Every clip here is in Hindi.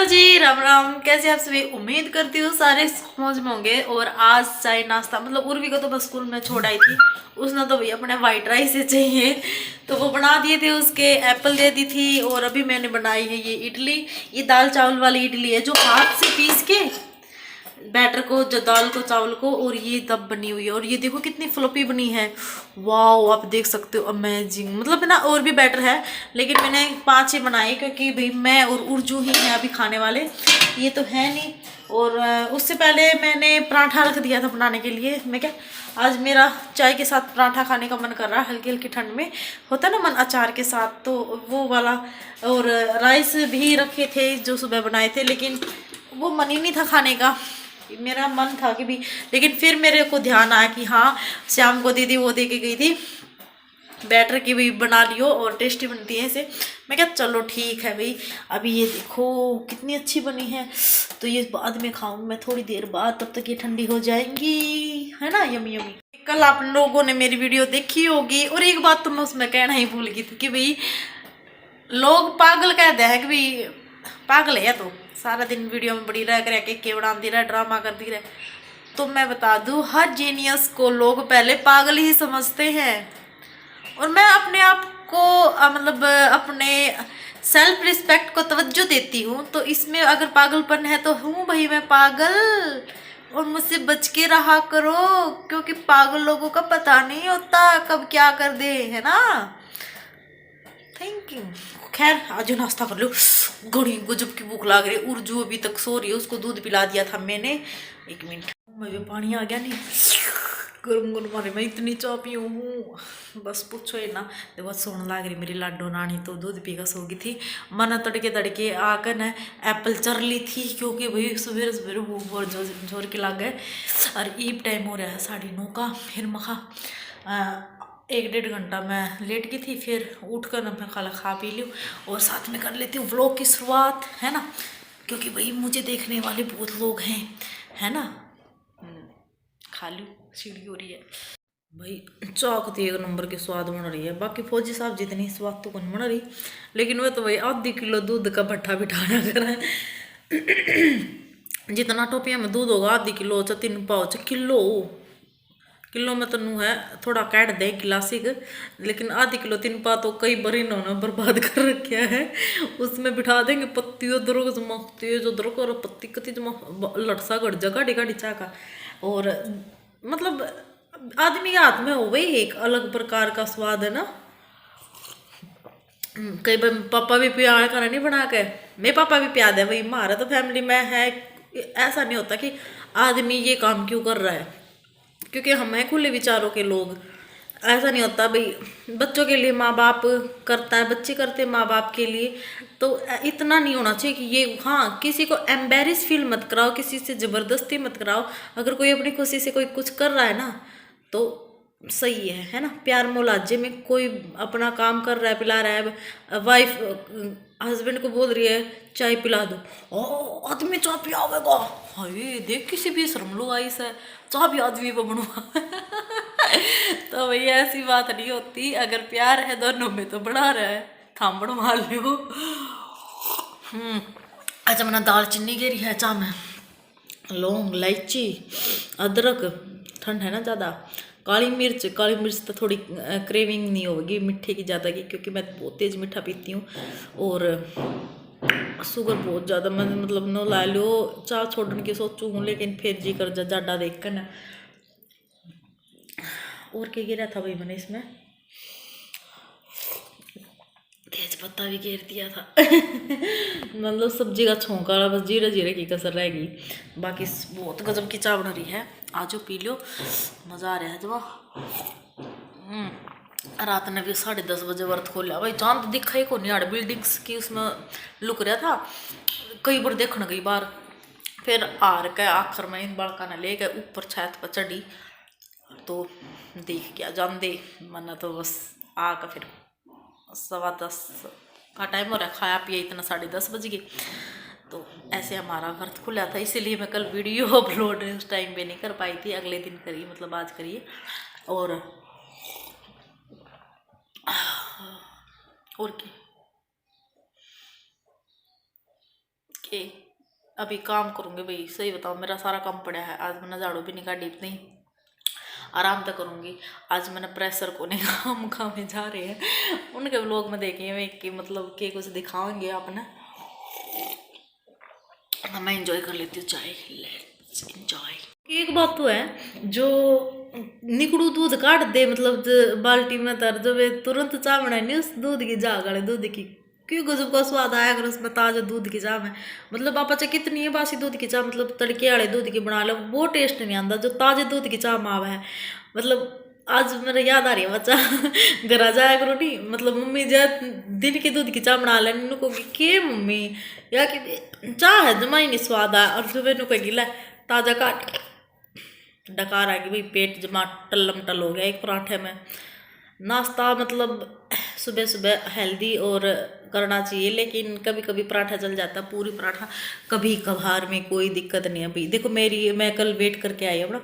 हेलो जी, राम राम। कैसे आप सभी? उम्मीद करती हूँ सारे मौज में होंगे। और आज चाय नाश्ता मतलब उर्वी को तो बस स्कूल में छोड़ आई थी, उसने तो भैया अपने वाइट राइस से चाहिए तो वो बना दिए थे, उसके एप्पल दे दी थी। और अभी मैंने बनाई है ये इडली। ये दाल चावल वाली इडली है जो हाथ से पीस के बैटर को, जो दाल को चावल को, और ये तब बनी हुई है। और ये देखो कितनी फ्लोपी बनी है। वाह, आप देख सकते हो, अमेजिंग। मतलब ना और भी बेटर है, लेकिन मैंने 5 ही बनाए क्योंकि भाई मैं और उर्जू ही हैं अभी खाने वाले, ये तो है नहीं। और उससे पहले मैंने पराठा रख दिया था बनाने के लिए। मैं क्या, आज मेरा चाय के साथ पराठा खाने का मन कर रहा है। हल्की हल्की ठंड में होता है ना मन, अचार के साथ, तो वो वाला। और राइस भी रखे थे जो सुबह बनाए थे, लेकिन वो मन ही नहीं था खाने का। मेरा मन था कि भी, लेकिन फिर मेरे को ध्यान आया कि हाँ, शाम को दीदी वो दे के गई थी बैटर की भी, बना लियो और टेस्टी बनती है इसे। मैं क्या, चलो ठीक है भाई। अभी ये देखो कितनी अच्छी बनी है, तो ये बाद में खाऊंगी मैं थोड़ी देर बाद, तब तक ये ठंडी हो जाएंगी, है ना। Yummy yummy. कल आप लोगों ने मेरी वीडियो देखी होगी, और एक बात तो मैं उसमें कहना ही भूल गई थी कि भाई लोग पागल कहते हैं कि भाई पागल है तो सारा दिन वीडियो में बड़ी रह कर के बनाती रहे, ड्रामा करती रहे। तो मैं बता दूं, हर जीनियस को लोग पहले पागल ही समझते हैं। और मैं अपने आप को मतलब अपने सेल्फ रिस्पेक्ट को तवज्जो देती हूँ, तो इसमें अगर पागलपन है तो हूँ भाई मैं पागल। और मुझसे बच के रहा करो, क्योंकि पागल लोगों का पता नहीं होता कब क्या कर दे, है ना। Thank you. खैर आज नाश्ता कर लो, घड़ी गजब की भूख लग रही है। उर्जू अभी तक सो रही है, उसको दूध पिला दिया था मैंने। 1 मिनट, मुझे पानी आ गया नहीं, गर्म गर्म मारे मैं इतनी चाह पी हूँ, बस पूछो ही ना। देखो सोने लग रही मेरी लाडो नानी, तो दूध पी कर सो गई थी। मन तड़के तड़के आकर न एप्पल चर ली थी, क्योंकि भाई सवेरे सवेरे भूख बहुत जोर के लग गए। और ईब टाइम हो रहा है 9:30 का। फिर मखा 1-1.5 घंटा मैं लेट गई थी, फिर उठ कर मैं खाला खा पी लूँ और साथ में कर लेती हूँ व्लॉग की शुरुआत, है ना। क्योंकि भाई मुझे देखने वाले बहुत लोग हैं, है ना। खा लूँ, सीढ़ी हो रही है भाई। चाक तो 1 नंबर के स्वाद बन रही है, बाकी फौजी साहब जितनी स्वाद तो कौन बन रही, लेकिन वह तो भाई आधी किलो दूध का भट्ठा बिठाना कर है। जितना टोपिया में दूध होगा, आधी किलो 3 पाव किलो, किलो में तनु है थोड़ा कैट दे क्लासिक, लेकिन आधी किलो 3 पा तो कई बार इन्होंने बर्बाद कर रखा है। उसमें बिठा देंगे पत्ती अदरक जमा, तेज अदरक और पत्ती कति जमा, लटसा गड़ जा गाड़ी गाड़ी चा का। और मतलब आदमी के हाथ में हो भाई एक अलग प्रकार का स्वाद, है ना। कई बार पापा भी पिया कर नहीं बना के, मेरे पापा भी पिया दे भाई। हमारा तो फैमिली में है, ऐसा नहीं होता कि आदमी ये काम क्यों कर रहा है, क्योंकि हम हैं खुले विचारों के लोग। ऐसा नहीं होता भाई, बच्चों के लिए माँ बाप करता है, बच्चे करते हैं माँ बाप के लिए। तो इतना नहीं होना चाहिए कि ये, हाँ, किसी को एम्बेरस फील मत कराओ, किसी से ज़बरदस्ती मत कराओ। अगर कोई अपनी खुशी से कोई कुछ कर रहा है ना, तो सही है ना। प्यार मोलाजे में कोई अपना काम कर रहा है, पिला रहा है, वाइफ हस्बैंड को बोल रही है चाय पिला दो, ओ आदमी चाय पियावेगा। हाय देख किसी भी शर्म लो आई से चाय भी आदमी को बनवा। तो भैया ऐसी बात नहीं होती, अगर प्यार है दोनों में तो बढ़ा रहा है, थाम बनवा लो। अच्छा मैंने दाल चीनी घेरी है, चाह में लौंग इलायची अदरक, ठंड है ना ज़्यादा, काली मिर्च। काली मिर्च तो थोड़ी क्रेविंग नहीं होगी मीठे की ज़्यादा की, क्योंकि मैं बहुत तेज़ मीठा पीती हूँ। और शुगर बहुत ज़्यादा, मैं मतलब नो ला लो चाह छोड़ने की सोचूँ, लेकिन फिर जी कर जाडा देख कर ना। और क्या गिरा था भाई मैंने इसमें, तेज पत्ता भी घेर दिया था। मतलब सब्जी का छोंका, बस जीरे जीरे की कसर रहेगी, बाकी बहुत गजब की चाय बन रही है। आजो पी लो, मज़ा आ रहा है जब। रात ने भी 10:30 बजे व्रत खोलिया भाई, चांद दिखा ही को नहीं, आड़ बिल्डिंग्स की उसमें लुक रहा था। कई बार देखने गई बार, फिर आर के आखिर में इन बड़का ने ले गए ऊपर छत पर चढ़ी, तो देख क्या जान दे मना, तो बस आकर फिर 10:15 का टाइम हो रहा है, खाया पिया इतना 10:30 बज गए। तो ऐसे हमारा व्रत खुला था, इसीलिए मैं कल वीडियो अपलोड उस टाइम पे नहीं कर पाई थी, अगले दिन करी, मतलब आज करिए। और क्या के अभी काम करूँगी भाई। सही बताओ, मेरा सारा काम पड़ा है। आज मैंने झाड़ू भी नहीं काटी, इतनी आराम तक करूँगी। आज मैंने प्रेशर को नहीं काम में जा रहे हैं, उनके व्लॉग में देखेंगे कि मतलब के कुछ दिखाएंगे आपने। मैं इंजॉय कर लेती हूँ चाय। Let's enjoy. एक बात तो है, जो निकड़ू दूध काट दे मतलब बाल्टी में तर जो वे तुरंत चाय बनाई नहीं उस दूध की, जा गले दूध की, क्यों गजब का स्वाद आया अगर उसमें ताजा दूध की चाय में। मतलब आप चाहे कितनी है बासी दूध की चाय, मतलब तड़के वाले दूध की बना लो, वो टेस्ट नहीं आता जो ताजे दूध की चाय माव है। मतलब आज मेरे याद आ रही है बच्चा घर आ जाया करो नहीं, मतलब मम्मी जा दिन के दूध की चाय बना लेने नु कहोगी के मम्मी या कि चाह है जमा ही नहीं स्वाद आ, और सुबह नु कहेगी ला ताजा काट डकार आ गई भाई, पेट जमा टल्लम टल हो गया एक पराठे में। नाश्ता मतलब सुबह सुबह हेल्दी और करना चाहिए, लेकिन कभी कभी पराठा चल जाता है, पूरी पराठा कभी कभार में कोई दिक्कत नहीं है भाई। देखो मैं कल वेट करके आई हूँ ना,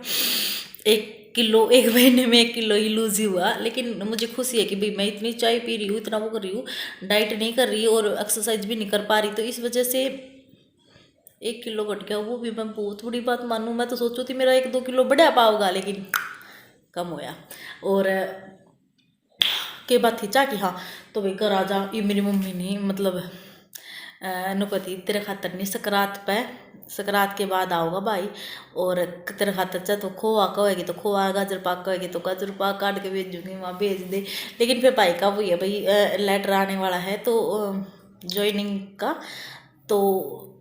1 किलो 1 महीने में 1 किलो ही लूज ही हुआ, लेकिन मुझे खुशी है कि भाई मैं इतनी चाय पी रही हूँ, इतना वो कर रही हूँ, डाइट नहीं कर रही और एक्सरसाइज भी नहीं कर पा रही, तो इस वजह से 1 किलो घट गया। वो भी मैं बहुत बड़ी बात मानूँ। मैं तो सोचू थी मेरा 1-2 किलो बढ़ा पाओगा, लेकिन कम होया। और के बात थी चा कि हाँ तो भाई घर आ जा, ये मेरी मम्मी ने मतलब नुकती तेरे खातर नहीं सकरात पे, सकरात के बाद आओगा भाई, और तेरे खातर चाहे तो खोआ कहेगी तो खोआ, गाजर पाक कहेगी तो गाजर पाक काट के भेजूँगी, वहाँ भेज दे। लेकिन फिर भाई का वही है भाई, लेटर आने वाला है तो ज्वाइनिंग का, तो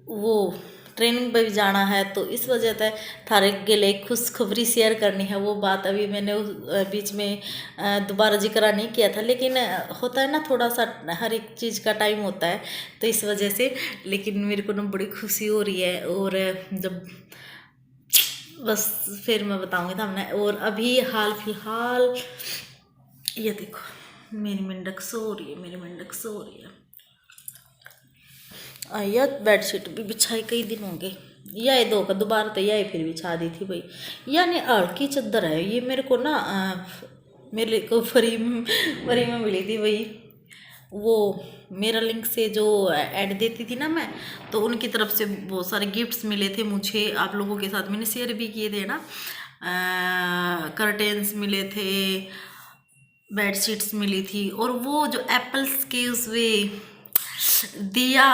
वो ट्रेनिंग पे भी जाना है, तो इस वजह से थारे के लिए खुशखबरी शेयर करनी है। वो बात अभी मैंने बीच में दोबारा जिक्र नहीं किया था, लेकिन होता है ना थोड़ा सा, हर एक चीज़ का टाइम होता है, तो इस वजह से। लेकिन मेरे को ना बड़ी खुशी हो रही है, और जब बस फिर मैं बताऊँगी था हमने। और अभी हाल फिलहाल ये देखो मेरी मेंढक सो रही है, मेरी मेंढक सो रही है। यह बेडशीट भी बिछाई कई दिन हो गए, यह दो का दोबारा तो यह फिर बिछा दी थी भाई। यानी हल्की चादर है ये, मेरे को ना मेरे को फ्री में मिली थी भाई। वो मेरा लिंक से जो ऐड देती थी ना मैं, तो उनकी तरफ से बहुत सारे गिफ्ट्स मिले थे मुझे, आप लोगों के साथ मैंने शेयर भी किए थे ना। कर्टेन्स मिले थे, बेडशीट्स मिली थी, और वो जो एप्पल्स के उसवे दिया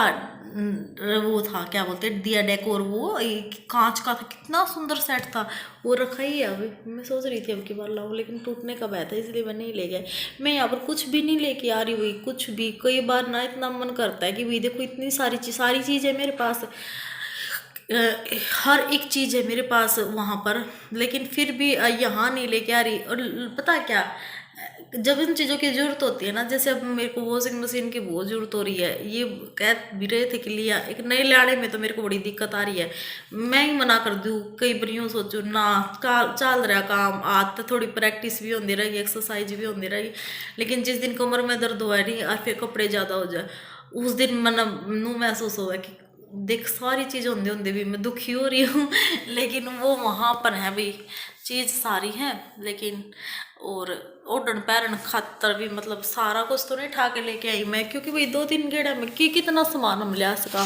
वो था, क्या बोलते हैं, दिया डेकोर, वो एक कांच का था, कितना सुंदर सेट था, वो रखा ही है अभी। मैं सोच रही थी अब की बार लाऊं, लेकिन टूटने का भय था इसलिए मैं नहीं ले गया। मैं यहाँ पर कुछ भी नहीं लेके आ रही हुई, कुछ भी। कई बार ना इतना मन करता है कि भाई देखो इतनी सारी चीज़ है मेरे पास, हर एक चीज़ है मेरे पास वहाँ पर, लेकिन फिर भी यहाँ नहीं लेके आ रही। और पता है क्या, जब इन चीज़ों की ज़रूरत होती है ना, जैसे अब मेरे को वॉशिंग मशीन की बहुत ज़रूरत हो रही है, ये कह भी रहे थे कि लिया, एक नए लाने में तो मेरे को बड़ी दिक्कत आ रही है। मैं ही मना कर दूँ, कई बार यूँ सोचूँ ना, चल रहा काम, आज तो थोड़ी प्रैक्टिस भी होती रहेगी, एक्सरसाइज भी होती रहेगी, लेकिन जिस दिन कमर में दर्द हुआ नहीं और फिर कपड़े ज़्यादा हो जाए, उस दिन मन नू महसूस हुआ कि देख सारी चीज़ होंदे होंदे भी मैं दुखी हो रही हूँ लेकिन वो वहाँ पर है भाई, चीज़ सारी है, लेकिन और ओढ़न पैरन खातर भी मतलब सारा कुछ तो नहीं ठा के लेके आई मैं, क्योंकि भाई 2-3 गेड़ा में कितना सामान हम लिया सका,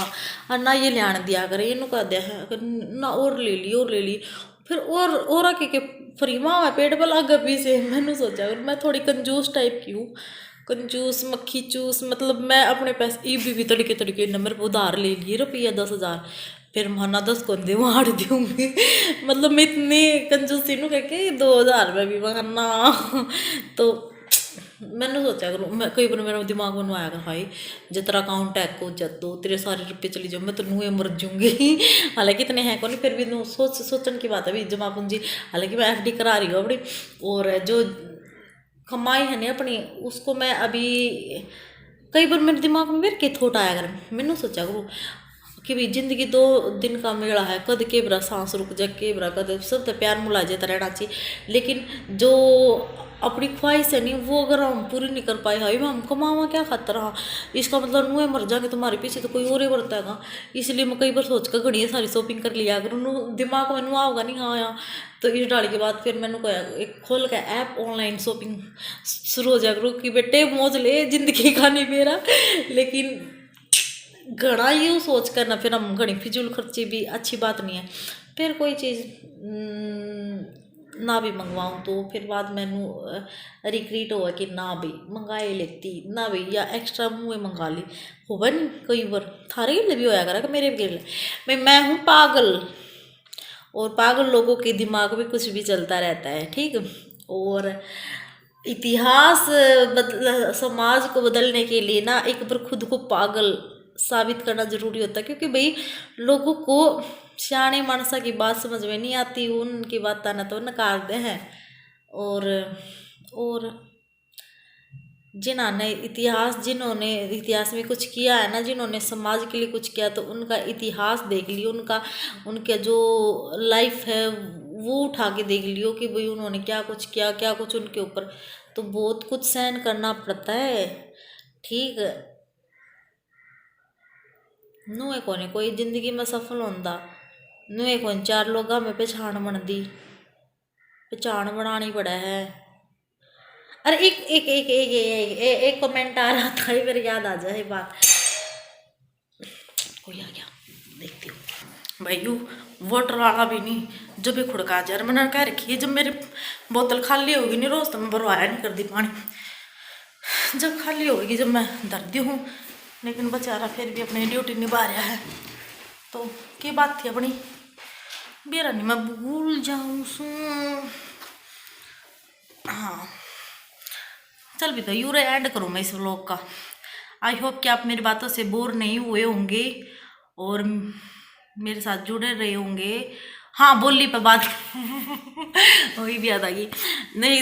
और ना ये लियान दिया करे, इनू कह दिया है अगर ना और ले ली फिर और के फ्री माँ है पेट पर लग भी से। मैंने सोचा अगर मैं थोड़ी कंजूस टाइप की हूँ, कंजूस मक्खी चूस, मतलब मैं अपने पैसे ई भी तड़के नंबर पर उधार ले लिए रुपया 10,000, फिर माना 10 को दे मार दूँगी मतलब मैं इतनी कंजूसी नू करके 2,000 में भी मारना तो मैंने सोचा करूँ, मैं कई बार मेरा दिमाग में आया कर भाई जितना अकाउंट है को जब दो तेरे सारे रुपये चली जाओ, मैं तो नूहे मर जाऊँगी हालांकि इतने हैं को नहीं, फिर भी नू सोचने की बात है भाई, जमा पूंजी। हालांकि मैं FD करा रही हूँ अपनी, और जो कमाई है ना अपनी उसको मैं अभी कई बार मेरे दिमाग में मेरे के थोट आया कर, मैंने सोचा करूँ कि भाई जिंदगी 2 दिन का मेला है, कद के बरा सांस रुक जा, के बरा कद सब तो प्यार मुला जाता रहना चाहिए, लेकिन जो अपनी ख्वाहिश है नहीं वो अगर हम पूरी नहीं कर पाए, हाई हम कमावा क्या खातर, हाँ इसका मतलब नूहे मर जाएंगे तुम्हारे पीछे तो कोई और ही बरता है। इसलिए मैं कई बार सोच कर घड़ी सारी शॉपिंग कर लिया अगर दिमाग में नू आओगा नहीं हाँ यहाँ, तो इस डाल के बाद फिर मैंने कहा एक खोल के ऐप ऑनलाइन शॉपिंग शुरू हो जाए करूँ कि बेटे मौज ले जिंदगी का नहीं मेरा, लेकिन घना यूँ सोच कर ना फिर हम घनी फिजूल खर्ची भी अच्छी बात नहीं है। फिर कोई चीज़ ना भी मंगवाऊँ तो फिर बाद मैनू रिग्रेट हुआ कि ना भी मंगाए लेती ना भी, या एक्स्ट्रा मुँह मंगा ली होगा नहीं कई बार थारे गिले भी होया करा कि मेरे भी गिले। मैं हूँ पागल, और पागल लोगों के दिमाग में कुछ भी चलता रहता है, ठीक। और इतिहास बदल समाज को बदलने के लिए ना एक बार खुद को पागल साबित करना जरूरी होता है, क्योंकि भाई लोगों को सियाने मानसा की बात समझ में नहीं आती, उनकी बात ना तो नकारते हैं। और जिन्होंने इतिहास में कुछ किया है ना, जिन्होंने समाज के लिए कुछ किया, तो उनका इतिहास देख लियो, उनका जो लाइफ है वो उठा के देख लियो कि भाई उन्होंने क्या कुछ किया, क्या कुछ उनके ऊपर, तो बहुत कुछ सहन करना पड़ता है, ठीक। नुए कोने कोई जिंदगी में सफल होंदा, नुए कौन चार लोग में पहचान बनती, पहचान बनानी पड़ा है। अरे एक एक एक एक एक, एक, एक कमेंट आ रहा था, मेरे याद आ जाए बात, कोई आ गया देखती हूँ। भाई यू वाटर वाला भी नहीं, जब भी खुड़का जा रहा, मैंने कह रखी है जब मेरी बोतल खाली होगी नहीं रोज तो मैं भरवाया नहीं करती पानी, जब खाली होगी जब मैं धरती हूँ। लेकिन बेचारा फिर भी अपनी ड्यूटी निभा रहा है। तो क्या बात थी अपनी, बेरा नहीं मैं भूल जाऊँ सू। हाँ चल भी तो यूरे ऐड करूँ मैं इस व्लॉग का। आई होप कि आप मेरी बातों से बोर नहीं हुए होंगे और मेरे साथ जुड़े रहे होंगे। हाँ बोली पर बात वही भी याद आ गई। नहीं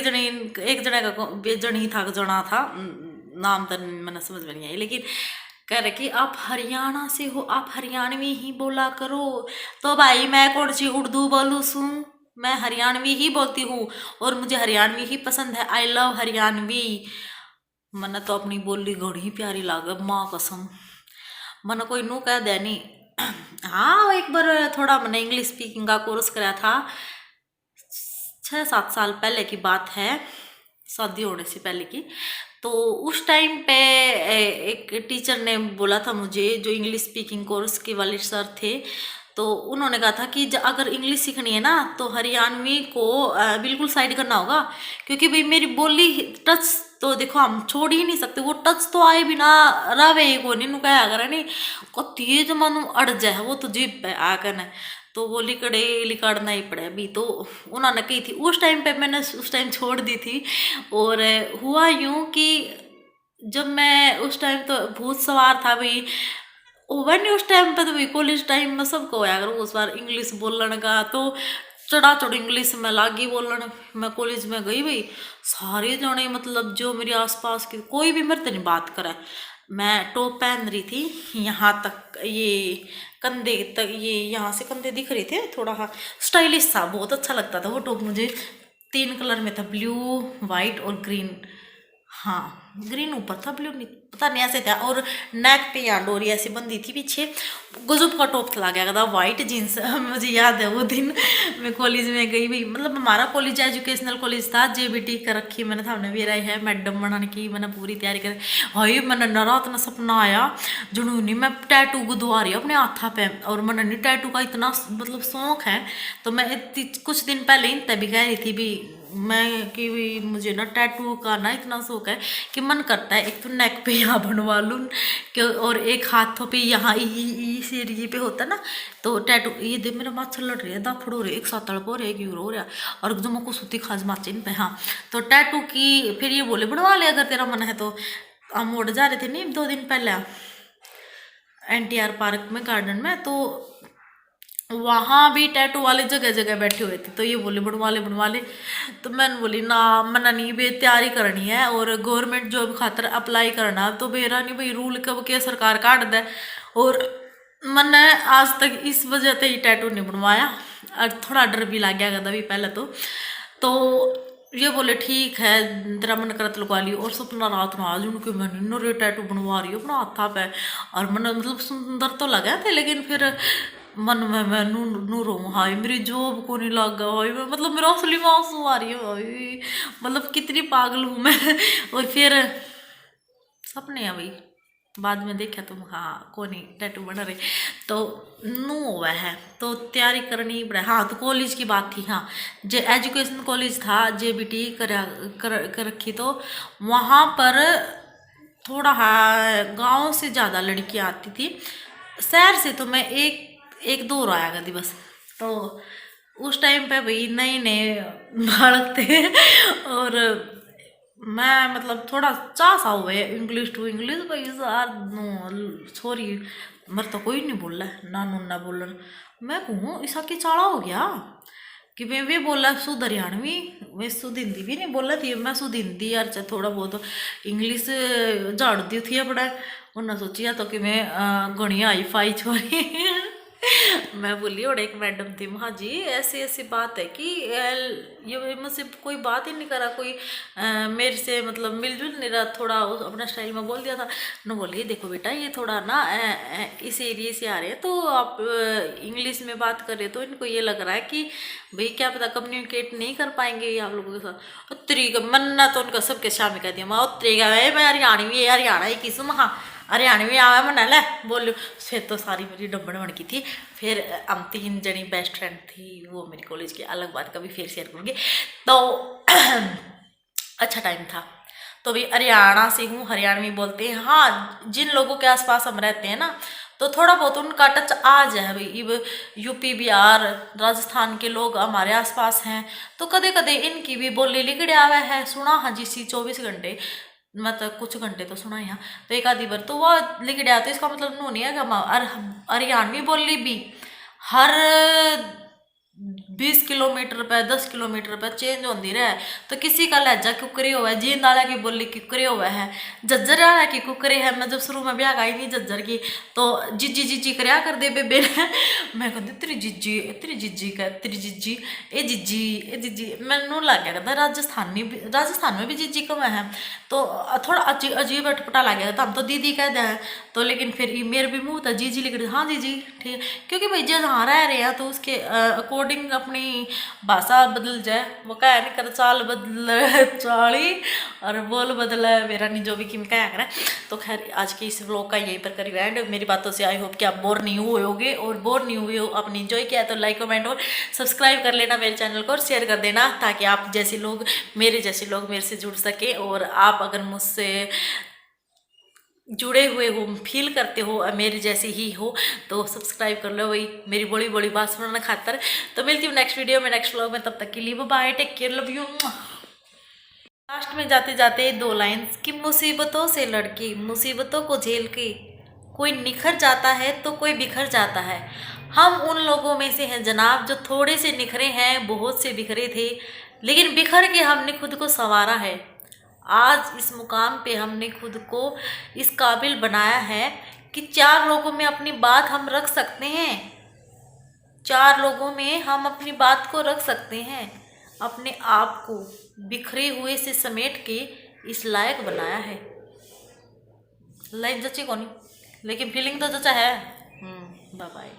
एक जने का जनी था जना था, नाम तो मैंने समझ में नहीं आई, लेकिन कह रहे कि आप हरियाणा से हो, आप हरियाणवी ही बोला करो। तो भाई मैं कौन सी उर्दू बोलूँ सू, मैं हरियाणवी ही बोलती हूँ और मुझे हरियाणवी ही पसंद है। I love Haryanvi. मैंने तो अपनी बोली घड़ी प्यारी लागे माँ कसम, मैंने कोई नू कह दिया नहीं। हाँ एक बार थोड़ा मैंने इंग्लिश स्पीकिंग का कोर्स कराया था, 6-7 साल पहले की बात है, शादी होने से पहले की। तो उस टाइम पे एक टीचर ने बोला था मुझे, जो इंग्लिश स्पीकिंग कोर्स के वाले सर थे, तो उन्होंने कहा था कि अगर इंग्लिश सीखनी है ना तो हरियाणवी को बिल्कुल साइड करना होगा, क्योंकि भाई मेरी बोली टच तो देखो हम छोड़ ही नहीं सकते, वो टच तो आए बिना रवे को नहीं कहा अगर नहीं को तेज मन अड़ जाए वो तो जीप पे आकर न, तो वो लिकड़ना ही पड़े अभी। तो उन्होंने कही थी उस टाइम पे, मैंने उस टाइम छोड़ दी थी। और हुआ यूं कि जब मैं उस टाइम तो भूत सवार था भाई, ओवर नहीं उस टाइम पे तो भाई कॉलेज टाइम में सबको होया अगर उस बार इंग्लिश बोलने का, तो चढ़ा चढ़ इंग्लिश में लागी बोलने। मैं कॉलेज में गई भाई, सारे जने मतलब जो मेरे आसपास के कोई भी मेरे से नहीं बात करे। मैं टॉप पहन रही थी यहाँ तक, ये कंधे तक, ये यहाँ से कंधे दिख रहे थे, थोड़ा सा स्टाइलिश था, बहुत अच्छा लगता था वो टॉप मुझे। 3 कलर में था, ब्लू वाइट और ग्रीन। हाँ ग्रीन ऊपर था, ब्लू नहीं पता नहीं ऐसे था। और नेक पे यहाँ डोरी ऐसी बंदी थी पीछे, गजब का टॉप था गया था, वाइट जीन्स। मुझे याद है वो दिन मैं कॉलेज में गई भाई, मतलब हमारा कॉलेज एजुकेशनल कॉलेज था, JBT कर रखी मैंने, सामने भी रही है मैडम बनाने की, मैंने पूरी तैयारी कर। हाई मैंने न रात में सपना आया जुनूनी मैं टैटू गुदवा रही हूँ अपने हाथा पे, और मैंने नहीं टैटू का इतना मतलब शौक है। तो मैं कुछ दिन पहले ही तभी कह रही थी भी मैं कि मुझे ना टैटू का ना इतना शौक है कि मन करता है एक तो नेक पे यहाँ बनवा लूँ, और एक हाथों पे यहाँ इस एरिए पे होता ना, तो टैटू ये दे मेरा माथा लड़ रही है, दाफड़ हो रही है, एक साथ तड़प हो रही है, क्यों हो रहा है, और जो मुझको सूती खाज माचिन पे। हाँ तो टैटू की फिर ये बोले बनवा ले अगर तेरा मन है तो। हम उड़ जा रहे थे नहीं 2 दिन पहले NTR पार्क में गार्डन में, तो वहाँ भी टैटू वाले जगह जगह बैठे हुए थे, तो ये बोले बनवा ले। तो मैंने बोली ना मना नहीं बे, तैयारी करनी है और गवर्नमेंट जॉब खातर अप्लाई करना, तो बेरा नहीं भाई रूल कब के सरकार काट दे। और मैंने आज तक इस वजह से ही टैटू नहीं बनवाया, और थोड़ा डर भी लग गया भी पहले तो ये बोले ठीक है तेरा मन करत लगवा लियो। और सपना रात में आज उनके मैंने नरे टैटू बनवा रही हूँ अपना हाथा पे, और मैंने मतलब सुंदर तो लगा थे, लेकिन फिर मन में मैं नू रो हाई मेरी जॉब को नहीं लगा, हाई मतलब मेरा असली में आंसू आ रही है भाई, मतलब कितनी पागल हूँ मैं। और फिर सपने हैं भाई, बाद में देखा तुम, हाँ कोनी टैटू बना रहे तो नू हुआ है तो तैयारी करनी पड़ा। हाँ तो कॉलेज की बात थी, हाँ जो एजुकेशन कॉलेज था JBT कर रखी, तो वहाँ पर थोड़ा हाँ गाँव से ज़्यादा लड़कियाँ आती थी, शहर से तो मैं एक दो आया करती बस। तो उस टाइम पे भाई नए नए बालक थे और मैं मतलब थोड़ा चा सा हुए इंग्लिश टू इंग्लिश भाई यार सॉरी मर तो कोई नहीं बोल रहा ना नूना बोलन। मैं कहूँ ऐसा कि चाड़ा हो गया कि मैं भी बोला शुद्ध हरियाणवी, मैं शुद्ध हिंदी भी नहीं बोला थी, मैं शुद्ध हिंदी यार थोड़ा बहुत इंग्लिश झाड़ दी थी अपना। उन्होंने सोचिया तो कि मैं घनी आई फाई छोरी मैं बोली और एक मैडम थी, हाँ जी ऐसी ऐसी बात है कि ये मुझसे कोई बात ही नहीं करा, कोई मेरे से मतलब मिलजुल नहीं रहा, थोड़ा अपना स्टाइल में बोल दिया था। न बोली देखो बेटा ये थोड़ा ना इस एरिए से आ रहे हैं तो आप इंग्लिश में बात कर रहे तो इनको ये लग रहा है कि भाई क्या पता कम्युनिकेट नहीं कर पाएंगे आप लोगों के साथ। और तरीका मन्ना तो उनका सबके सामने कह दिया मैं तरीका है मैं हरियाणवी हरियाणा ही किस हाँ हरियाणवी आवा मना ले बोलो। फिर तो सारी मेरी डब्बन बन की थी। फिर हम 3 जनी बेस्ट फ्रेंड थी, वो मेरी कॉलेज की अलग बात कभी फिर शेयर करूँगी। तो अच्छा टाइम था। तो भाई हरियाणा से हूँ, हरियाणवी बोलते हैं। हाँ जिन लोगों के आसपास हम रहते हैं ना तो थोड़ा बहुत उनका टच आ जाए भाई। यूपी बिहार राजस्थान के लोग हमारे आसपास हैं तो कदे कदे इनकी भी बोली लिगड़ आवे है। सुना हाँ जी सी 24 घंटे मतलब कुछ घंटे तो सुना यहाँ तो एक आधी बार तो वो लिख गया। तो इसका मतलब नो नहीं है कि हरियाणवी बोली भी हर 20 किलोमीटर पे 10 किलोमीटर पे चेंज होती रहे। तो किसी का लहजा कुकरे हुआ है, जींद वाला की बोली कुकरे हुआ है, जज्जर वाला की कुकरे है। मैं जब शुरू में ब्याह गई नहीं जज्जर की तो जिज्जी जिज्जी करया कर दे बेबे मैं कहती तेरी जिज्जी का तेरी जिज्जी ए जिज्जी मैनू लग गया कहता राजस्थान में भी जिज्जी कम है। तो थोड़ा अजीब अटपटा लग गया था, हम तो दीदी कह दें तो। लेकिन फिर मेरे भी मुँह था जीजी लिख रही, हाँ जीजी ठीक, क्योंकि भाई जहाँ रह रहे हैं तो उसके अकॉर्डिंग अपनी भाषा बदल जाए। वो कह नहीं कर चाल बदल चाली और बोल बदल मेरा नहीं जो भी किम क्या करें। तो खैर आज के इस व्लॉग का यहीं पर करीब एंड। मेरी बातों से आई होप कि आप बोर नहीं हुए होगे, और बोर नहीं हुए हो आपने इन्जॉय किया तो लाइक कमेंट और सब्सक्राइब कर लेना मेरे चैनल को और शेयर कर देना ताकि आप जैसे लोग मेरे से जुड़ सके। और आप अगर मुझसे जुड़े हुए हो फील करते हो मेरे जैसे ही हो तो सब्सक्राइब कर लो वही मेरी बड़ी बड़ी बात सुनने खातर। तो मिलती हूँ नेक्स्ट वीडियो में नेक्स्ट व्लॉग में, तब तक के लिए bye take care love you. Last में जाते जाते 2 लाइन्स कि मुसीबतों से लड़के मुसीबतों को झेल के कोई निखर जाता है तो कोई बिखर जाता है। हम उन लोगों में से हैं जनाब जो थोड़े से निखरे हैं, बहुत से बिखरे थे, लेकिन बिखर के हमने खुद को संवारा है। आज इस मुकाम पे हमने खुद को इस काबिल बनाया है कि 4 लोगों में अपनी बात हम रख सकते हैं। 4 लोगों में हम अपनी बात को रख सकते हैं। अपने आप को बिखरे हुए से समेट के इस लायक बनाया है। लाइफ जची को नहीं लेकिन फीलिंग तो जचा है। Bye bye.